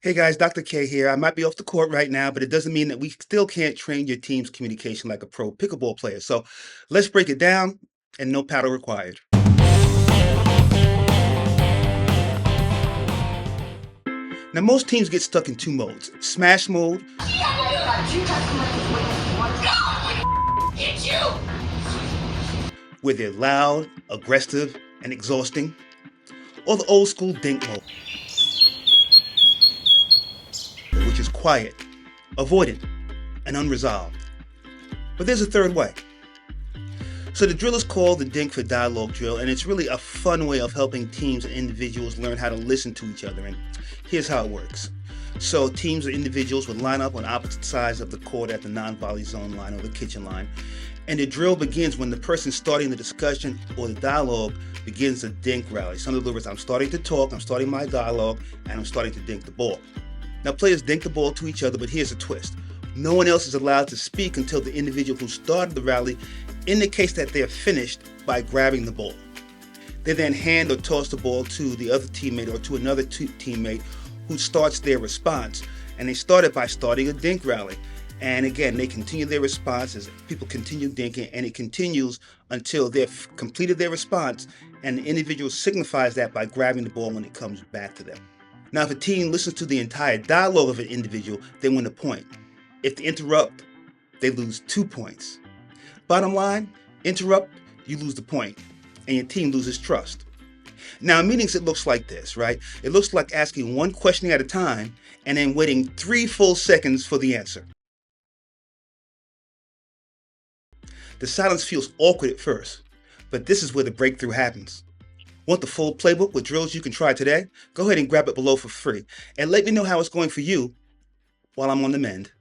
Hey guys, Dr. K here. I might be off the court right now, but it doesn't mean that we still can't train your team's communication like a pro pickleball player. So let's break it down, and no paddle required. Now, most teams get stuck in two modes: smash mode, where they're loud, aggressive, and exhausting, or the old school dink mode, which is quiet, avoidant, and unresolved. But there's a third way. So the drill is called the Dink for dialogue drill, and it's really a fun way of helping teams and individuals learn how to listen to each other. And here's how it works. So teams or individuals would line up on opposite sides of the court at the non-volley zone line or the kitchen line. And the drill begins when the person starting the discussion or the dialogue begins a dink rally. So in other words, I'm starting to talk, I'm starting my dialogue, and I'm starting to dink the ball. Now players dink the ball to each other, but here's a twist. No one else is allowed to speak until the individual who started the rally indicates that they're finished by grabbing the ball. They then hand or toss the ball to the other teammate or to another teammate who starts their response. And they started by starting a dink rally. And again, they continue their response as people continue dinking, and it continues until they've completed their response, and the individual signifies that by grabbing the ball when it comes back to them. Now, if a team listens to the entire dialogue of an individual, they win a point. If they interrupt, they lose 2 points. Bottom line, interrupt, you lose the point, and your team loses trust. Now, in meetings, it looks like this, right? It looks like asking one question at a time and then waiting 3 full seconds for the answer. The silence feels awkward at first, but this is where the breakthrough happens. Want the full playbook with drills you can try today? Go ahead and grab it below for free, and let me know how it's going for you while I'm on the mend.